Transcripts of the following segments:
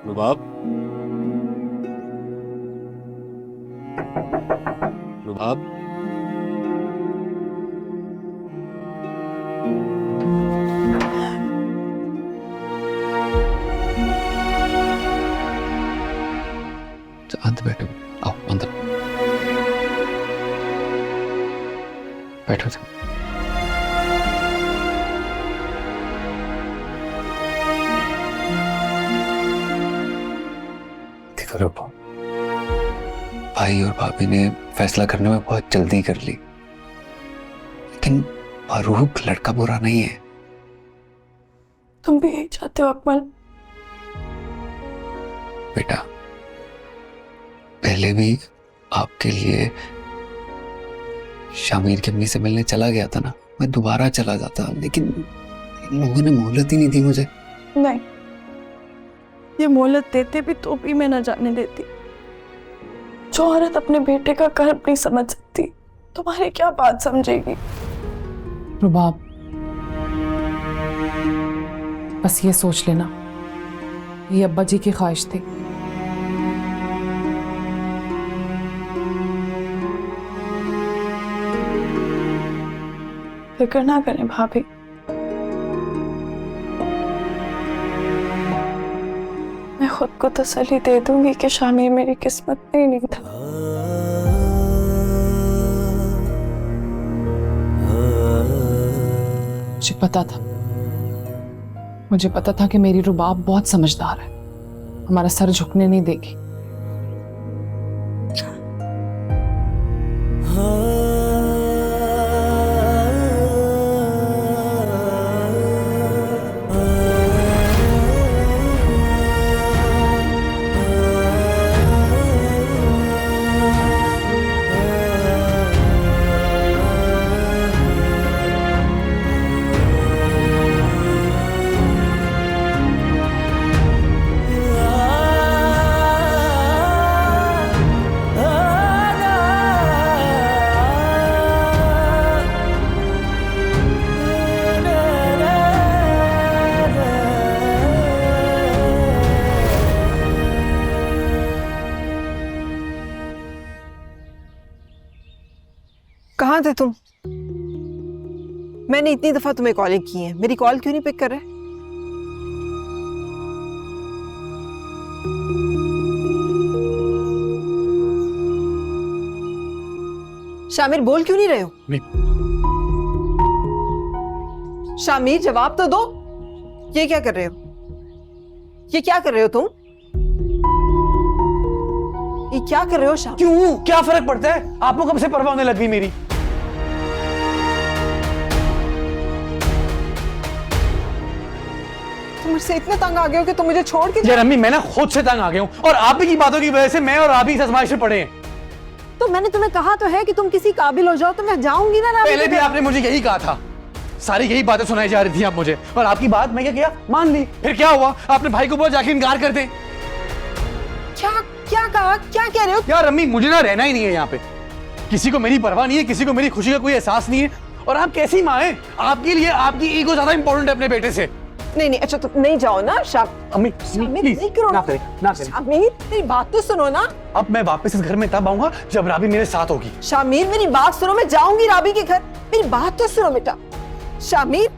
रुबाब, रुबाब, अंदर बैठो। आओ अंदर बैठो। देखो रूपा, भाई और भाभी ने फैसला करने में बहुत जल्दी कर ली, लेकिन फारूक लड़का बुरा नहीं है। तुम भी यही चाहते हो अकमल? बेटा, पहले भी आपके लिए शामिर की अम्मी से मिलने चला गया था ना, मैं दोबारा चला जाता, लेकिन इन लोगों ने मोहलत ही नहीं दी मुझे। नहीं, ये मोहलत देते भी तो भी मैं न जाने देती। जो औरत अपने बेटे का कर्म नहीं समझ सकती, तुम्हारी क्या बात समझेगी? रुबाब, बस ये सोच लेना, ये अब्बा जी की ख्वाहिश थी। फिक्र ना करें भाभी, मैं खुद को तसल्ली दे दूंगी कि शामिर मेरी किस्मत में ही नहीं था। मुझे पता था कि मेरी रुबाब बहुत समझदार है, हमारा सर झुकने नहीं देगी। कहाँ थे तुम? मैंने इतनी दफा तुम्हें कॉलिंग की है, मेरी कॉल क्यों नहीं पिक कर रहे? शामिर, बोल क्यों नहीं रहे हो? नहीं। शामिर, जवाब तो दो। ये क्या कर रहे हो? ये क्या कर रहे हो तुम? ये क्या कर रहे हो शामिर? क्यों? क्या फर्क पड़ता है? आपको कब से परवाह होने लग गई मेरी? तुम मुझसे इतने तंग आ गए हो कि तुम मुझे छोड़ के यार अम्मी, मैं ना खुद से तंग आ गया हूँ और आप ही की बातों की वजह से मैं और आप ही इस आजमाइश में पड़े हैं। तो मैंने तुम्हें कहा तो है कि तुम किसी काबिल हो जाओ तो मैं जाऊंगी ना। पहले भी आपने मुझे यही कहा था, सारी यही बातें सुनाई जा रही थी आप मुझे, और आपकी बात मैं क्या किया, मान ली। फिर क्या हुआ? आपने भाई को बोला जाके इनकार कर दे। क्या क्या कहा? क्या कह रहे हो? यार अम्मी, मुझे ना रहना ही नहीं है यहाँ पे। किसी को मेरी परवाह नहीं है, किसी को मेरी खुशी का कोई एहसास नहीं है। और आप कैसी माँ हैं? आपके लिए आपकी ईगो ज्यादा इंपॉर्टेंट है अपने बेटे से। नहीं नहीं, अच्छा तुम नहीं जाओ ना। अम्मी प्लीज नहीं करो ना करें, ना करें। शामिर, मेरी बात तो सुनो ना। अब मैं वापस इस घर में तब आऊंगा जब राबी मेरे साथ होगी। शामिर, मेरी बात सुनो, मैं जाऊंगी राबी के घर। मेरी बात तो सुनो बेटा। शामिर,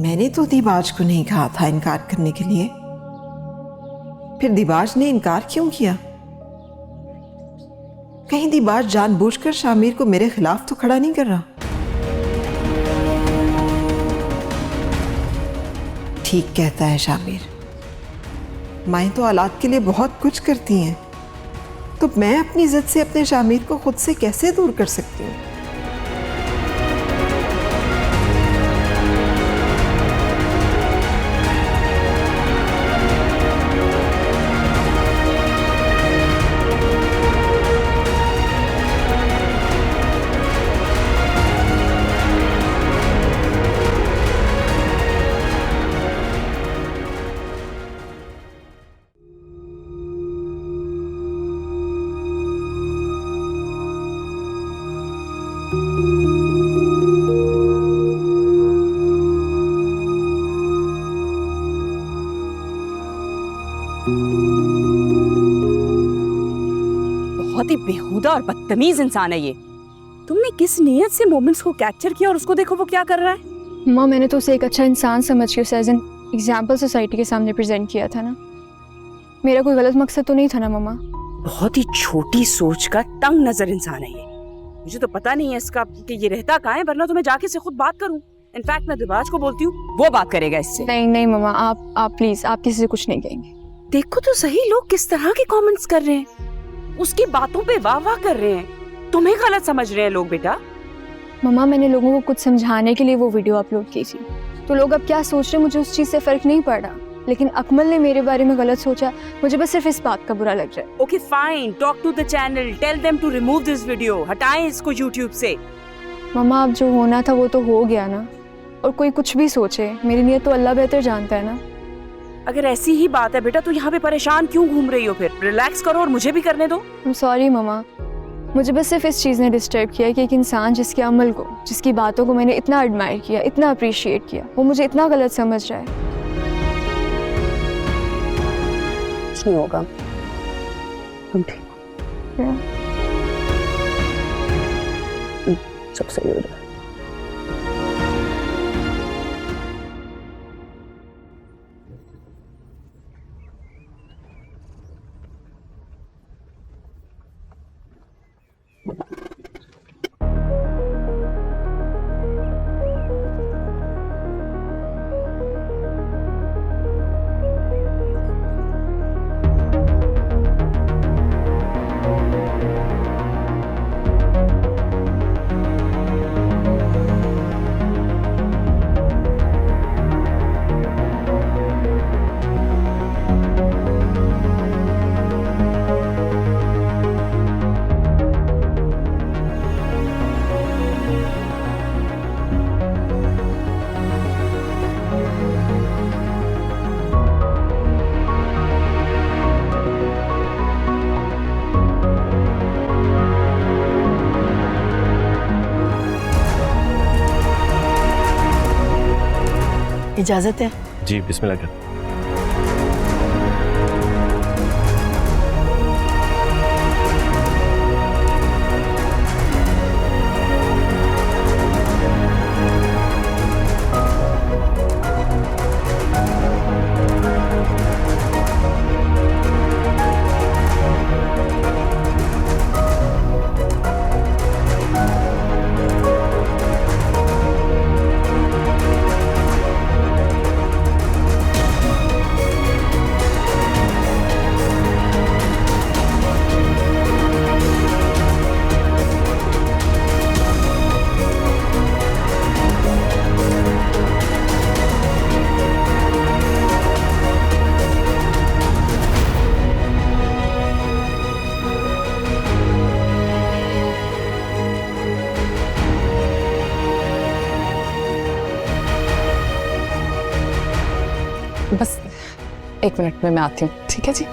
मैंने तो दिबाज को नहीं कहा था इनकार करने के लिए, फिर दिबाज ने इनकार क्यों किया? कहीं दिबाज जानबूझकर शामिर को मेरे खिलाफ तो खड़ा नहीं कर रहा? ठीक कहता है शामिर, माएँ तो औलाद के लिए बहुत कुछ करती हैं, तो मैं अपनी इज्जत से अपने शामिर को खुद से कैसे दूर कर सकती हूँ? बहुत ही बेहुदा और बदतमीज इंसान है ये। तुमने किस नीयत से मोमेंट्स को कैप्चर किया और उसको देखो वो क्या कर रहा है। माँ मैंने तो उसे एक अच्छा इंसान समझ के उसे एज एन एग्जाम्पल सोसाइटी के सामने प्रेजेंट किया था ना। मेरा कोई गलत मकसद तो नहीं था ना मम्मा। बहुत ही छोटी सोच का तंग नजर इंसान है ये। मुझे तो पता नहीं है इसका कि ये रहता कहाँ है, वरना तो मैं जाके से खुद बात करूं। इनफैक्ट मैं दिबाज को बोलती हूँ, वो बात करेगा इससे। नहीं नहीं मम्मा, आप प्लीज, आप किसी से कुछ नहीं कहेंगे। देखो तो सही लोग किस तरह के कमेंट्स कर रहे हैं, उसकी बातों पे वाह वाह कर रहे हैं। तुम्हें गलत समझ रहे हैं लोग बेटा। मम्मा मैंने लोगों को कुछ समझाने के लिए वो वीडियो अपलोड की थी, तो लोग अब क्या सोच रहे हैं मुझे उस चीज से फर्क नहीं पड़ रहा, लेकिन अकमल ने मेरे बारे में गलत सोचा, मुझे बस सिर्फ इस बात का बुरा लग रहा है। Okay fine, talk to the channel, tell them to remove this video, हटाएं इसको यूट्यूब से। मम्मा अब जो होना था वो तो हो गया ना, और कोई कुछ भी सोचे मेरी नीयत तो अल्लाह बेहतर जानता है ना। अगर ऐसी ही बात है बेटा तो यहाँ पे परेशान क्यों घूम रही हो? फिर रिलैक्स करो और मुझे भी करने दो। सॉरी मम्मा, मुझे बस सिर्फ इस चीज़ ने डिस्टर्ब किया कि एक इंसान जिसके अमल को, जिसकी बातों को मैंने इतना एडमायर किया, इतना अप्रिशिएट किया, वो मुझे इतना गलत समझ रहा है। कुछ नहीं होगा, तुम ठीक हो, सब सही हो जाएगा। इजाजत है? जी बिस्मिल्लाह कर। बस 1 मिनट में मैं आती हूँ, ठीक है जी?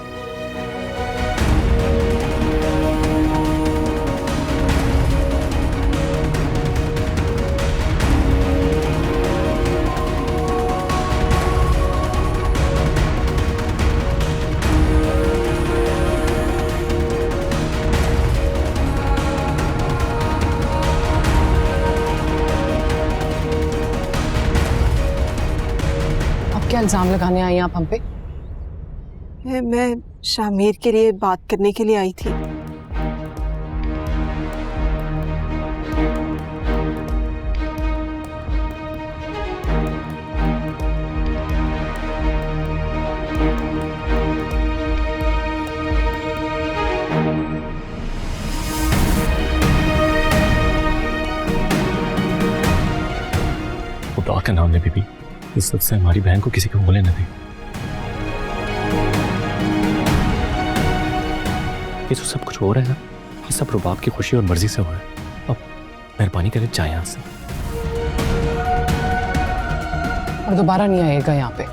क्या इल्जाम लगाने आई आप हम पे? मैं शामिर के लिए बात करने के लिए आई थी। खुदा का नाम ले बीबी, इस से हमारी बहन को किसी को बोले न दे। ये जो सब कुछ हो रहा है ना, ये सब रुबाब की खुशी और मर्जी से हो रहा है। अब मेहरबानी करके जाए यहाँ से और दोबारा नहीं आएगा यहाँ पे।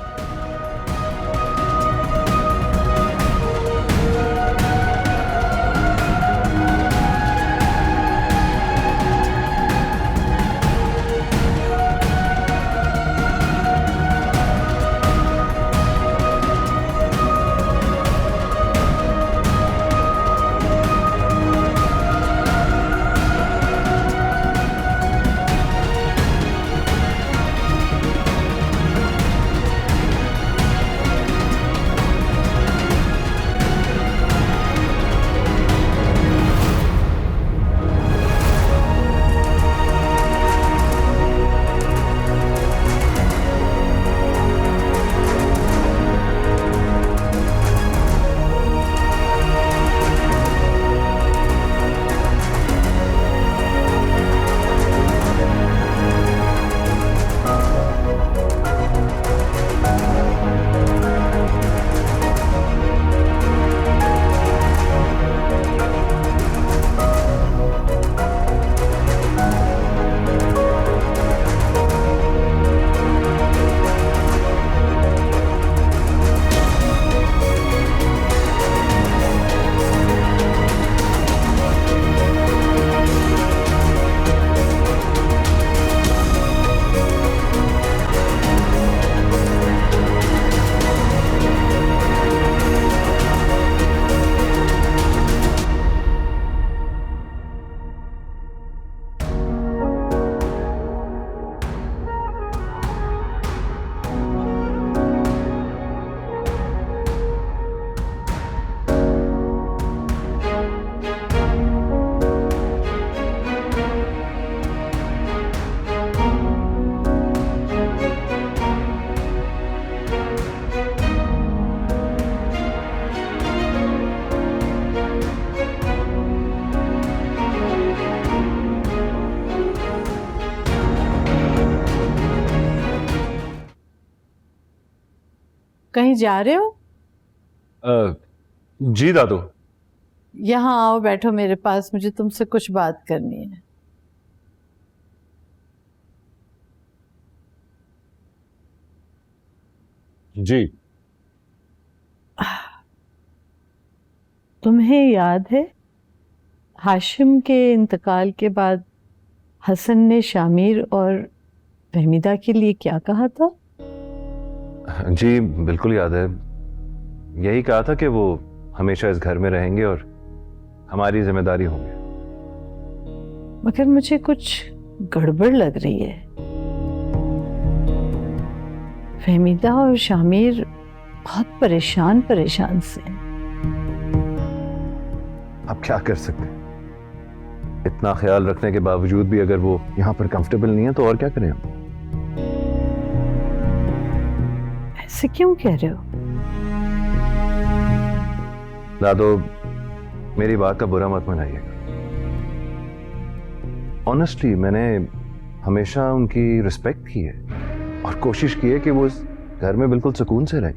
कहीं जा रहे हो? जी दादू। यहाँ आओ, बैठो मेरे पास, मुझे तुमसे कुछ बात करनी है। जी। तुम्हें याद है हाशिम के इंतकाल के बाद हसन ने शामिर और फहमीदा के लिए क्या कहा था? जी बिल्कुल याद है। यही कहा था कि वो हमेशा इस घर में रहेंगे और हमारी जिम्मेदारी होंगे। मगर मुझे कुछ गड़बड़ लग रही है। फहमीदा और शामिर बहुत परेशान से हैं। आप क्या कर सकते हैं? इतना ख्याल रखने के बावजूद भी अगर वो यहाँ पर कंफर्टेबल नहीं है तो और क्या करें हम? ऐसे क्यों कह रहे हो? दादो, मेरी बात का बुरा मत मनाइएगा। ऑनेस्टली मैंने हमेशा उनकी रिस्पेक्ट की है और कोशिश की है कि वो इस घर में बिल्कुल सुकून से रहे।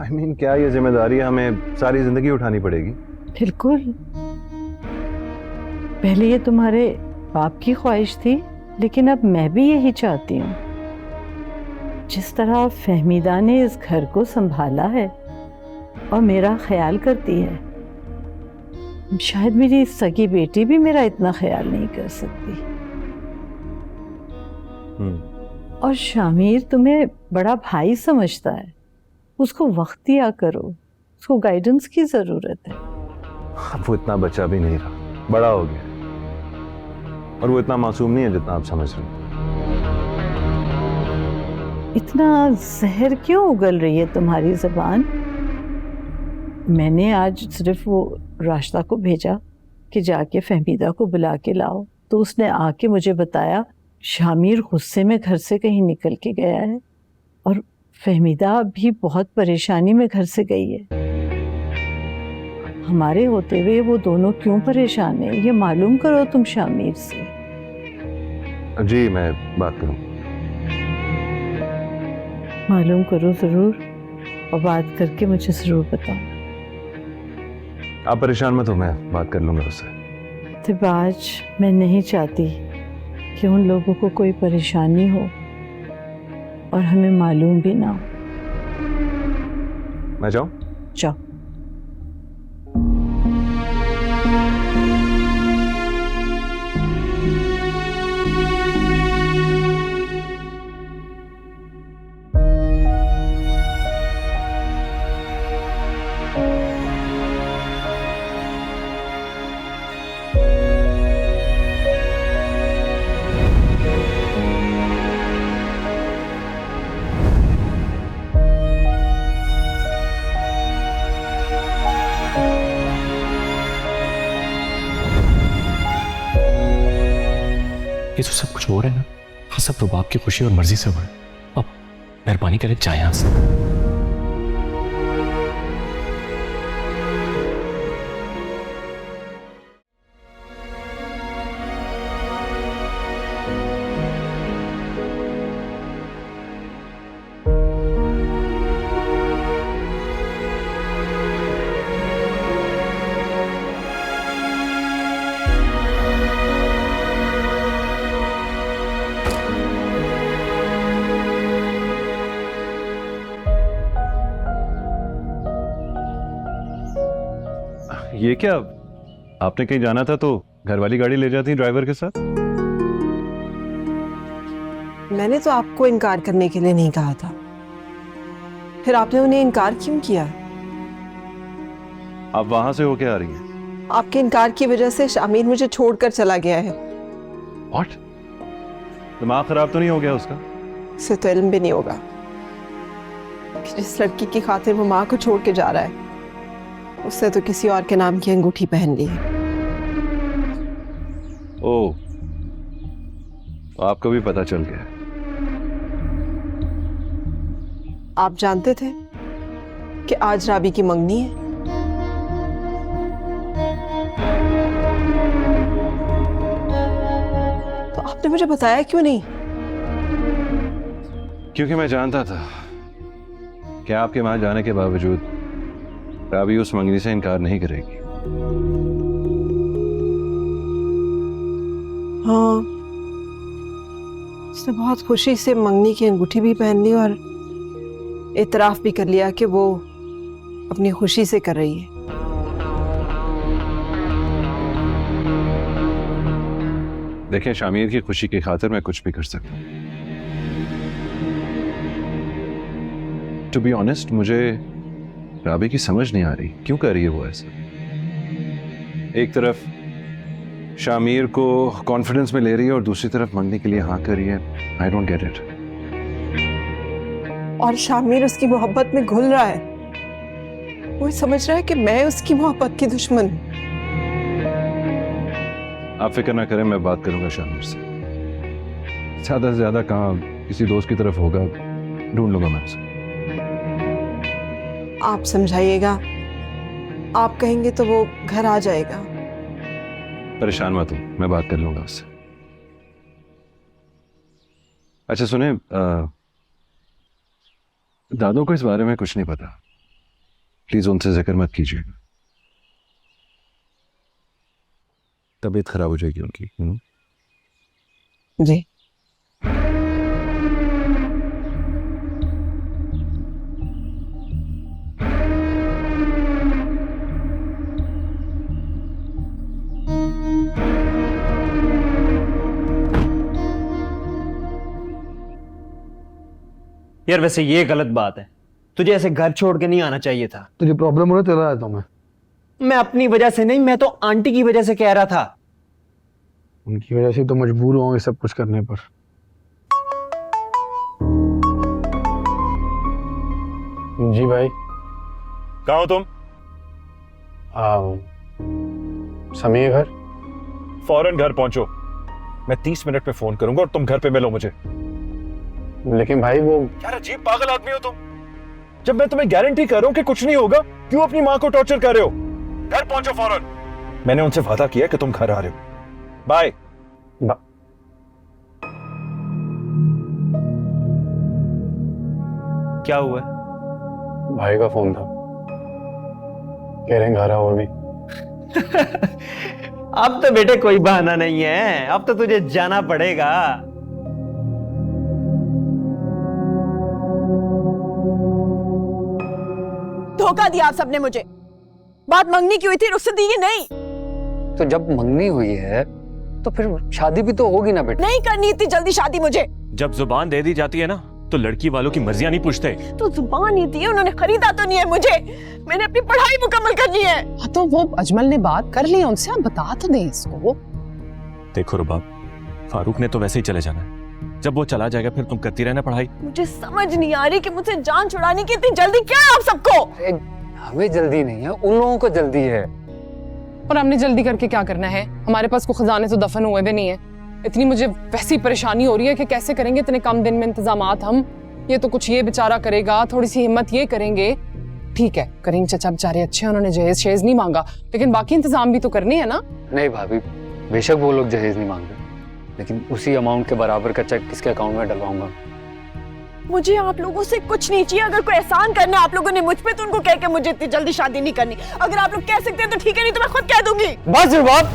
I mean, क्या ये जिम्मेदारी हमें सारी जिंदगी उठानी पड़ेगी? बिल्कुल। पहले ये तुम्हारे बाप की ख्वाहिश थी, लेकिन अब मैं भी यही चाहती हूँ। जिस तरह फहमीदा ने इस घर को संभाला है और मेरा ख्याल करती है, शायद मेरी सगी बेटी भी मेरा इतना ख्याल नहीं कर सकती। और शामिर तुम्हें बड़ा भाई समझता है, उसको वक्त दिया करो, उसको गाइडेंस की जरूरत है। अब वो इतना बच्चा भी नहीं रहा, बड़ा हो गया और वो इतना मासूम नहीं है जितना आप समझ रहे हैं। इतना जहर क्यों उगल रही है तुम्हारी ज़बान? मैंने आज सिर्फ वो रास्ता को भेजा कि जाके फहमीदा को बुला के लाओ, तो उसने आके मुझे बताया शामिर गुस्से में घर से कहीं निकल के गया है और फहमीदा भी बहुत परेशानी में घर से गई है। हमारे होते हुए वो दोनों क्यों परेशान है, ये मालूम करो तुम शामिर से। जी मैं बात करूँ। मालूम करो ज़रूर और बात करके मुझे ज़रूर बताओ। आप परेशान मत हो, मैं बात कर लूँगा उससे। तिबाज, मैं नहीं चाहती कि उन लोगों को कोई परेशानी हो और हमें मालूम भी ना हो। मैं जाऊँ? जाओ। ये तो सब कुछ हो रहा है ना, हाँ सब रुबाब की खुशी और मर्जी से हो रहा है। अब मेहरबानी करें जाए यहां से। ये क्या, आपने कहीं जाना था तो घर वाली गाड़ी ले जाती ड्राइवर के साथ? मैंने तो आपको इनकार करने के लिए नहीं कहा था, फिर आपने उन्हें इनकार क्यों किया? आप वहां से होके आ रही हैं? आपके इनकार की वजह से शामिर मुझे छोड़कर चला गया है। What? दिमाग खराब तो नहीं हो गया उसका? उसे तो इल्म भी नहीं होगा कि जिस लड़की की खातिर वो माँ को छोड़ के जा रहा है, उसने तो किसी और के नाम की अंगूठी पहन ली है। ओह, तो आपको भी पता चल गया? आप जानते थे कि आज राबी की मंगनी है? तो आपने मुझे बताया क्यों नहीं? क्योंकि मैं जानता था कि आपके वहां जाने के बावजूद राबी उस मंगनी से इनकार नहीं करेगी। हाँ, उसने बहुत खुशी से मंगनी की अंगूठी भी पहन ली और इतराफ भी कर लिया कि वो अपनी खुशी से कर रही है। देखें, शामिर की खुशी की खातिर मैं कुछ भी कर सकता हूं। टू बी ऑनेस्ट, मुझे राबी की समझ नहीं आ रही क्यों कर रही है वो ऐसा। एक तरफ शामिर को कॉन्फिडेंस में ले रही है और दूसरी तरफ मंगनी के लिए हाँ कर रही है। I don't get it. और शामिर उसकी मोहब्बत में घुल रहा है। वो समझ रहा है कि मैं उसकी मोहब्बत की दुश्मन हूं। आप फिक्र ना करें, मैं बात करूंगा शामिर से। ज्यादा से ज्यादा कहाँ किसी दोस्त की तरफ होगा, ढूंढ लूंगा मैं उसे। आप समझाइएगा, आप कहेंगे तो वो घर आ जाएगा। परेशान मत हो, मैं बात कर लूंगा उससे। अच्छा सुने, दादों को इस बारे में कुछ नहीं पता, प्लीज उनसे जिक्र मत कीजिएगा। तबीयत खराब हो जाएगी उनकी। जी। यार वैसे ये गलत बात है, तुझे ऐसे घर छोड़ के नहीं आना चाहिए था। तुझे प्रॉब्लम हो रहा है, चला आता हूं मैं अपनी वजह से नहीं, मैं तो आंटी की वजह से कह रहा था। उनकी वजह से तो मजबूर होंगे सब कुछ करने पर। जी भाई। कहाँ हो तुम? समी घर। फौरन घर पहुंचो। मैं 30 मिनट में फोन करूंगा और तुम घर पे मिलो मुझे। लेकिन भाई वो यार अजीब पागल आदमी हो तुम। जब मैं तुम्हें गारंटी कर रहा हूं कि कुछ नहीं होगा, क्यों अपनी मां को टॉर्चर कर रहे हो? घर पहुंचो फौरन। मैंने उनसे वादा किया कि तुम घर आ रहे हो। बाय। क्या हुआ? भाई का फोन था, कह रहे हैं घर आओ अभी। अब तो बेटे कोई बहाना नहीं है, अब तो तुझे जाना पड़ेगा। धोखा दिया आप सबने मुझे। बात मंगनी की हुई थी, रुखसत दी नहीं। तो जब मंगनी हुई है तो फिर शादी भी तो होगी ना बेटा। नहीं करनी इतनी जल्दी शादी मुझे। जब जुबान दे दी जाती है ना तो लड़की वालों की मर्जियां नहीं पूछते। तो जुबान ही दी है, उन्होंने खरीदा तो नहीं है मुझे। मैंने अपनी पढ़ाई मुकम्मल करनी है। हाँ तो वो अजमल ने बात कर ली उनसे, आप बता तो दें इसको। देखो रुबाब, फारूक ने तो वैसे ही चले जाना है। जब वो चला जाएगा फिर तुम करती रहना पढ़ाई। मुझे समझ नहीं आ रही कि मुझसे जान छुड़ाने की इतनी जल्दी क्या है आप सबको। हमें जल्दी नहीं है, उन लोगों को जल्दी है। और हमने जल्दी करके क्या करना है? हमारे पास कोई खजाने तो दफन हुए भी नहीं है। इतनी मुझे वैसी परेशानी हो रही है कि कैसे करेंगे इतने कम दिन में इंतजामात हम। ये तो कुछ ये बेचारा करेगा, थोड़ी सी हिम्मत ये करेंगे। ठीक है, करीम चचा बेचारे अच्छे, उन्होंने जहेज शेज नहीं मांगा, लेकिन बाकी इंतजाम भी तो करने हैं ना। नहीं भाभी, बेशक वो लोग जहेज नहीं मांग रहे, लेकिन उसी अमाउंट के बराबर का चेक किसके अकाउंट में डलवाऊंगा। मुझे आप लोगों से कुछ नहीं चाहिए। अगर कोई एहसान करना आप लोगों ने मुझ पे तो उनको कह के मुझे इतनी जल्दी शादी नहीं करनी। अगर आप लोग कह सकते हैं तो ठीक है, नहीं तो मैं खुद कह दूंगी। बस रुबाब,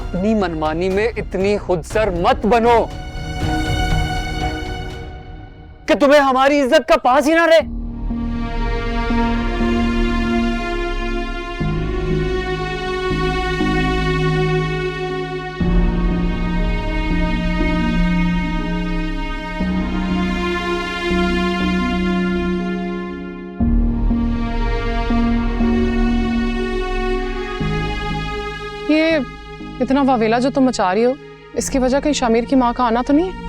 अपनी मनमानी में इतनी खुदसर मत बनो कि तुम्हें हमारी इज्जत का पास ही ना रहे। ये इतना वावेला जो तुम मचा रही हो, इसकी वजह कहीं शामिर की माँ का आना तो नहीं है?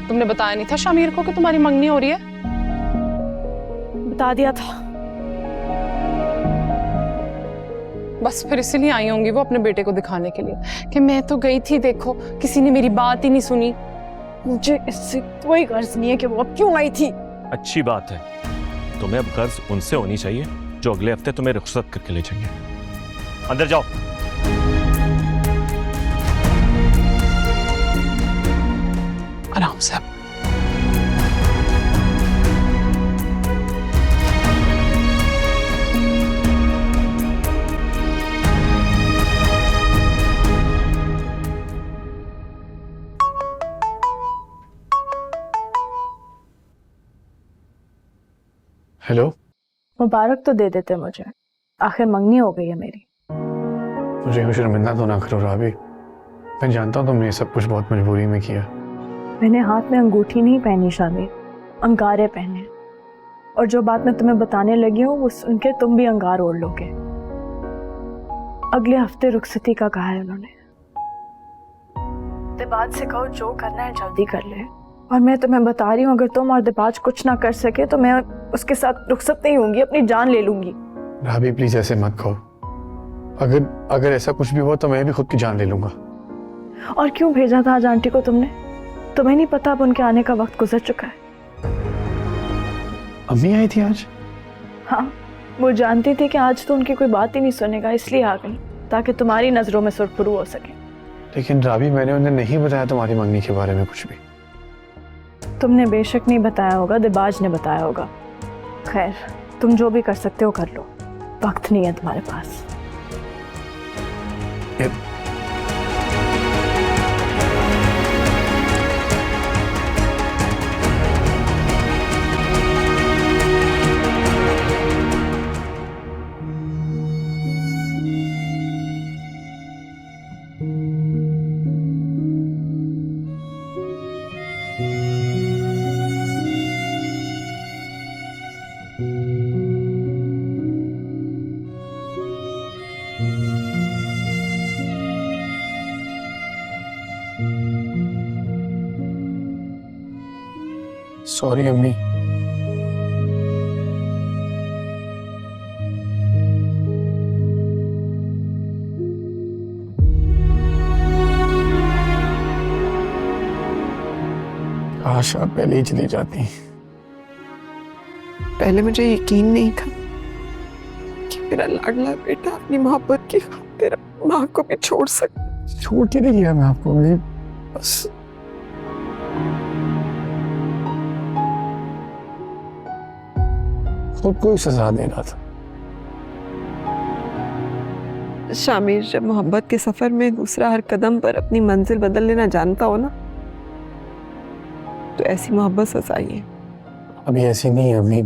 तुमने बताया नहीं था शामिर को कि तुम्हारी मंगनी हो रही है? बता दिया था। बस फिर इसीलिए आई होंगी वो अपने बेटे को दिखाने के लिए कि मैं तो गई थी, देखो किसी ने मेरी बात ही नहीं सुनी। मुझे इससे कोई गर्ज नहीं है कि वो अब क्यों आई थी। अच्छी बात है, तुम्हें अब गर्ज उनसे होनी चाहिए जो अगले हफ्ते तुम्हें रुखसत करके ले जाएंगे। अंदर जाओ। आराम से। हेलो। मुबारक तो दे देते मुझे, आखिर मंगनी हो गई है मेरी। मुझे यूं शर्मिंदा तो ना करो राबी, मैं जानता हूँ तुमने ये सब कुछ बहुत मजबूरी में किया। मैंने हाथ में अंगूठी नहीं पहनी शामिर, अंगारे पहने। और जो बात मैं तुम्हें बताने लगी हूँ वो सुन के तुम भी अंगार ओढ़ लोगे। अगले हफ्ते रुखसती का कहा है उन्होंने। दिबाज से कहो जो करना है जल्दी कर ले। और मैं तुम्हें बता रही हूँ, अगर तुम और दिबाज कुछ ना कर सके तो मैं उसके साथ रुखसत नहीं होंगी, अपनी जान ले लूंगी। राबी प्लीज ऐसे मत कहो, अगर ऐसा कुछ भी हुआ तो मैं भी खुद की जान ले लूंगा। और क्यों भेजा था आज आंटी को तुमने? तुम्हें नहीं पता अब उनके आने का वक्त गुजर चुका है। अम्मी आई थी आज? हाँ, वो जानती थी कि आज तो उनकी कोई बात ही नहीं सुनेगा, इसलिए आ गई ताकि तुम्हारी नजरों में सुरखरू हो सके। लेकिन राबी मैंने उन्हें नहीं बताया तुम्हारी मंगनी के बारे में कुछ भी। तुमने बेशक नहीं बताया होगा, दिबाज ने बताया होगा। खैर, तुम जो भी कर सकते हो कर लो, वक्त नहीं है तुम्हारे पास। सॉरी अम्मी। काश आप पहले ही चली जाती। पहले मुझे यकीन नहीं था कि मेरा लाडला बेटा अपनी मोहब्बत की खातिर माँ को भी छोड़ सकता। छोड़ के नहीं गया मैं आपको अम्मी, बस खुद को ही सजा दे रहा था। शामिर, जब मोहब्बत के सफर में दूसरा हर कदम पर अपनी मंजिल बदल लेना जानता हो ना, तो ऐसी मोहब्बत सजाई है। अभी ऐसी नहीं है अम्मी,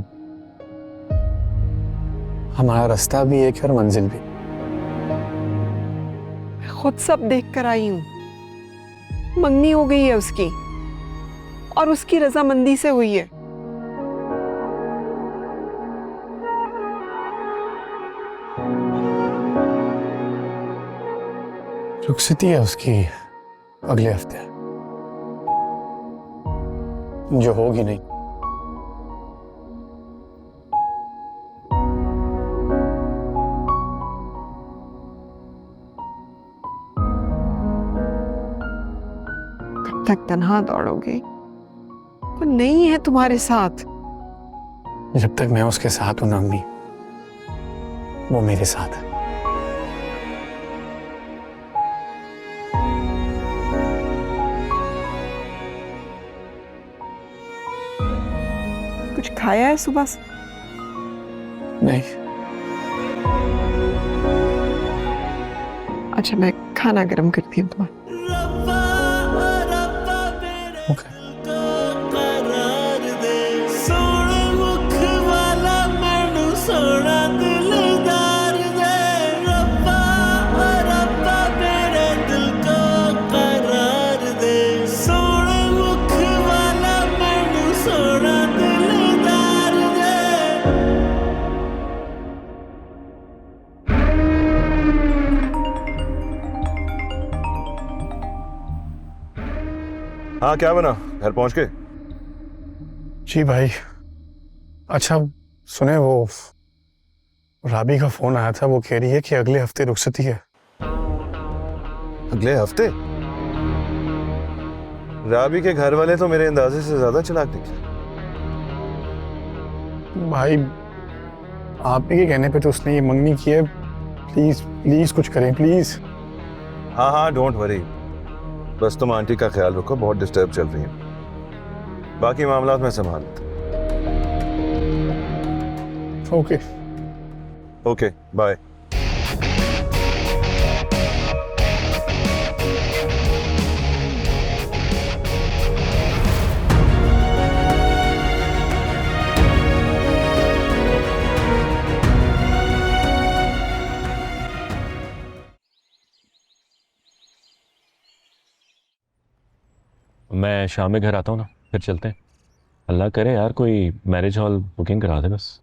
हमारा रास्ता भी एक है और मंजिल भी। खुद सब देख कर आई हूँ। मंगनी हो गई है उसकी, और उसकी रजामंदी से हुई है। रुखसती है उसकी अगले हफ्ते, जो होगी नहीं। कब तक तन्हा दौड़ोगे? वो नहीं है तुम्हारे साथ। जब तक मैं उसके साथ हूं ना अम्मी, वो मेरे साथ है। कुछ खाया है सुबह से? नहीं। अच्छा, मैं खाना गर्म करती हूँ तुम्हारा। ओके। हाँ, क्या बना? घर पहुंच गए? जी भाई। अच्छा सुने, वो राबी का फोन आया था, वो कह रही है कि अगले हफ्ते रुखसती है। अगले हफ्ते? राबी के घर वाले तो मेरे अंदाजे से ज्यादा चालाक निकले। भाई आप ही के कहने पे तो उसने ये मंगनी की है। प्लीज प्लीज कुछ करें प्लीज। हाँ हाँ, डोंट वरी, बस तुम आंटी का ख्याल रखो, बहुत डिस्टर्ब चल रही है। बाकी मामला मैं संभाल लेता। Okay okay, bye. मैं शाम में घर आता हूँ ना, फिर चलते हैं। अल्लाह करे यार कोई मैरिज हॉल बुकिंग करा दे बस।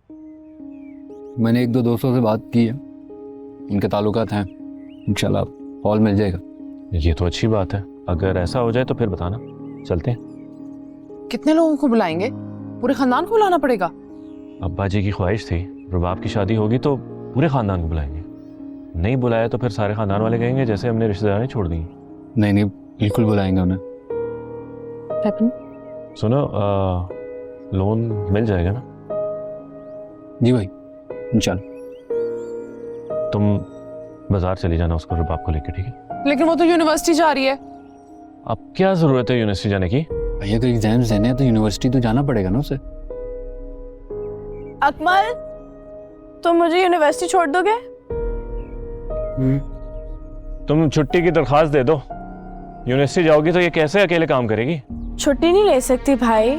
मैंने एक दो दोस्तों से बात की है, उनके ताल्लुकात हैं, इंशाल्लाह हॉल मिल जाएगा। ये तो अच्छी बात है, अगर ऐसा हो जाए तो फिर बताना, चलते हैं। कितने लोगों को बुलाएंगे? पूरे खानदान को बुलाना पड़ेगा? अब्बा जी की ख्वाहिश थी, रुबाब की शादी होगी तो पूरे खानदान को बुलाएंगे। नहीं बुलाया तो फिर सारे खानदान वाले कहेंगे जैसे हमने रिश्तेदारें छोड़ दी। नहीं नहीं, बिल्कुल बुलाएंगे उन्हें। सुनो, लोन मिल जाएगा ना? जी भाई, इंशाल्लाह। तुम बाजार चली जाना उसको रुबाब को लेकर, ठीक है? लेकिन वो तो यूनिवर्सिटी जा रही है। अब क्या जरूरत है यूनिवर्सिटी जाने की? भैया तो एग्जाम्स देने हैं तो यूनिवर्सिटी तो जाना पड़ेगा ना उसे। अकमल, तुम मुझे यूनिवर्सिटी छोड़ दोगे? तुम छुट्टी की दरखास्त दे दो, यूनिवर्सिटी जाओगी तो ये कैसे अकेले काम करेगी? छुट्टी नहीं ले सकती भाई,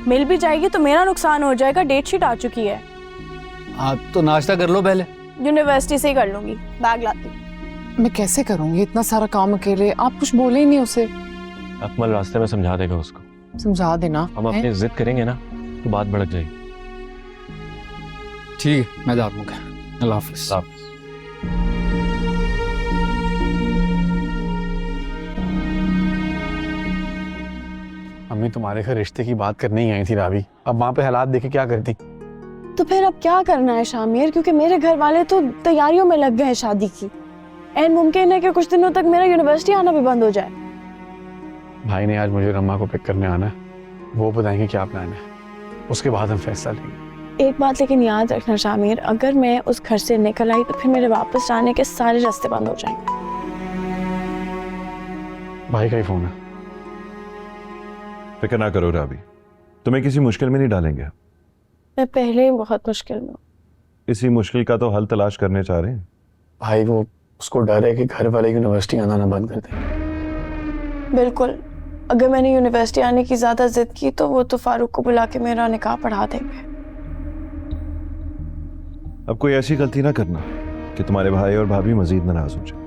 मिल भी जाएगी तो मेरा नुकसान हो जाएगा। डेट शीट आ चुकी है। आप तो नाश्ता कर लो पहले। यूनिवर्सिटी से ही कर लूंगी, बैग लाती हूँ। मैं कैसे करूंगी इतना सारा काम अकेले? आप कुछ बोले ही नहीं उसे। अकमल रास्ते में समझा देगा उसको। समझा देना। हम अपनी जिद करेंगे ना तो बात भड़क जाएगी। ठीक है, मैं जाता हूँ। अल्लाह हाफिज़। अम्मी मम्मी तुम्हारे घर रिश्ते की बात करने ही आई थी रावी, अब वहाँ पे हालात देखे क्या करती? तो फिर अब क्या करना है शामिर, क्योंकि मेरे घर वाले तो तैयारियों में लग गए हैं शादी की। एंड मुमकिन है कि कुछ दिनों तक मेरा यूनिवर्सिटी आना भी बंद हो जाए। भाई ने आज मुझे रम्मा को पिक करने आना है, वो बताएंगे क्या प्लान है, उसके बाद हम फैसला लेंगे। एक बात लेकिन याद रखना शामिर, अगर मैं उस घर से निकल आई तो फिर मेरे वापस जाने के सारे रास्ते बंद हो जाएंगे। भाई का ही फोन है। फिक्र ना करो रावी, तुम्हें किसी मुश्किल में नहीं डालेंगे। मैं पहले ही बहुत मुश्किल में हूँ। इसी मुश्किल का तो हल तलाश करने चाह रहे हैं। भाई वो उसको डर है कि घर वाले यूनिवर्सिटी आना ना बंद कर दें। बिल्कुल, अगर मैंने यूनिवर्सिटी आने की ज्यादा जिद की तो वो तो फारूक को बुला के मेरा निकाह पढ़ा देंगे। अब कोई ऐसी गलती ना करना कि तुम्हारे भाई और भाभी मजीद नाराज हो जाए।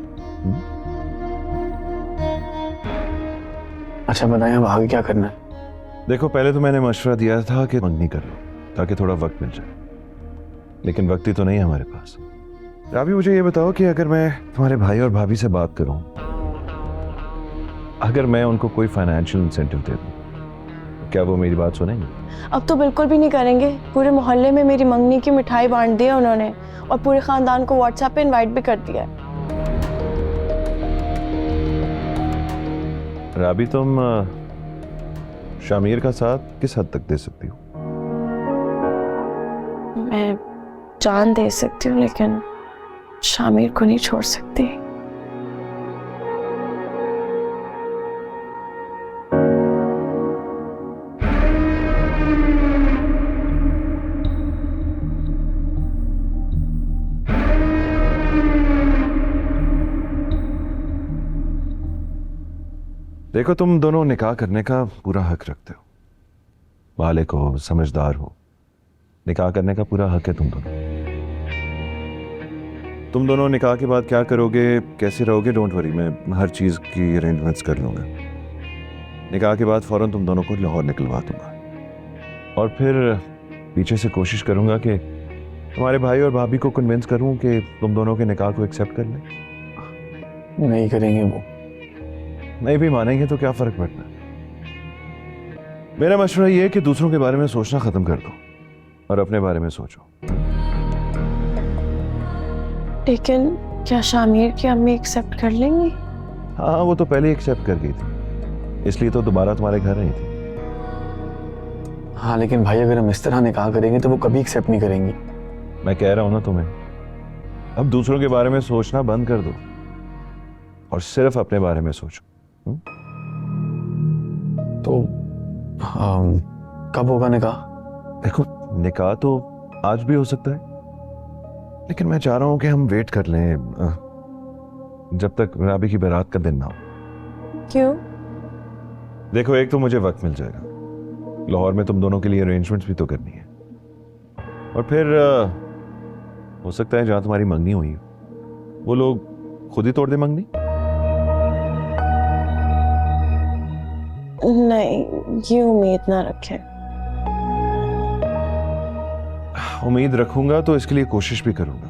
अच्छा बताएं अब आगे क्या करना है? देखो, पहले तो मैंने मशवरा दिया था कि मंगनी कर लो ताकि थोड़ा वक्त मिल जाए, लेकिन वक्त ही तो नहीं है हमारे पास। रावी, मुझे ये बताओ कि अगर मैं तुम्हारे भाई और भाभी से बात करूं, अगर मैं उनको कोई फाइनेंशियल इंसेंटिव दे दूं, क्या वो मेरी बात सुनेंगे? अब तो बिल्कुल भी नहीं करेंगे। पूरे मोहल्ले में मेरी मंगनी की मिठाई बांट दी है उन्होंने, और पूरे खानदान को व्हाट्सएप पे इनवाइट भी कर दिया है। रावी, तुम शामिर का साथ किस हद तक दे सकती हो? मैं जान दे सकती हूँ, लेकिन शामिर को नहीं छोड़ सकती। देखो, तुम दोनों निकाह करने का पूरा हक रखते हो, बालिग हो, समझदार हो, निकाह करने का पूरा हक है तुम दोनों। तुम दोनों निकाह के बाद क्या करोगे, कैसे रहोगे, डोंट वरी, मैं हर चीज़ की अरेंजमेंट्स कर लूँगा। निकाह के बाद फ़ौरन तुम दोनों को लाहौर निकलवा दूँगा, और फिर पीछे से कोशिश करूँगा कि तुम्हारे भाई और भाभी को कन्विंस करूँ कि तुम दोनों के निकाह को एक्सेप्ट कर लें। नहीं करेंगे वो। नहीं भी मानेंगे तो क्या फ़र्क पड़ता है। मेरा मशवरा ये है कि दूसरों के बारे में सोचना ख़त्म कर दो और अपने बारे में सोचो। लेकिन क्या शामिर की अम्मी एक्सेप्ट कर लेंगी? हाँ, वो तो पहले ही एक्सेप्ट कर गई थी, इसलिए तो दोबारा तुम्हारे घर आई थी। हाँ, लेकिन भाई अगर हम इस तरह निकाह करेंगे तो वो कभी एक्सेप्ट नहीं करेंगी। मैं कह रहा हूं ना तुम्हें, अब दूसरों के बारे में सोचना बंद कर दो और सिर्फ अपने बारे में सोचो। तो कब होगा निकाह? देखो, निकाह तो आज भी हो सकता है, लेकिन मैं चाह रहा हूं कि हम वेट कर लें जब तक राबी की बारात का दिन ना हो। क्यों? देखो, एक तो मुझे वक्त मिल जाएगा, लाहौर में तुम दोनों के लिए अरेंजमेंट्स भी तो करनी है, और फिर हो सकता है जहां तुम्हारी मंगनी हुई वो लोग खुद ही तोड़ दे मंगनी। नहीं, ये उम्मीद ना रखें। उम्मीद रखूंगा तो इसके लिए कोशिश भी करूंगा।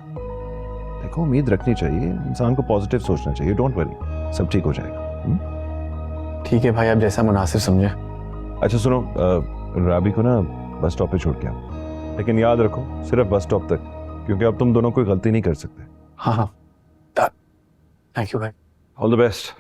देखो, उम्मीद रखनी चाहिए, इंसान को पॉजिटिव सोचना चाहिए। डोंट वरी, सब ठीक हो जाएगा। ठीक है भाई, आप जैसा मुनासिब समझे। अच्छा सुनो, राबी को ना बस स्टॉप पे छोड़ के आओ, लेकिन याद रखो सिर्फ बस स्टॉप तक, क्योंकि अब तुम दोनों कोई गलती नहीं कर सकते। हाँ, थैंक यू भाई। All the best.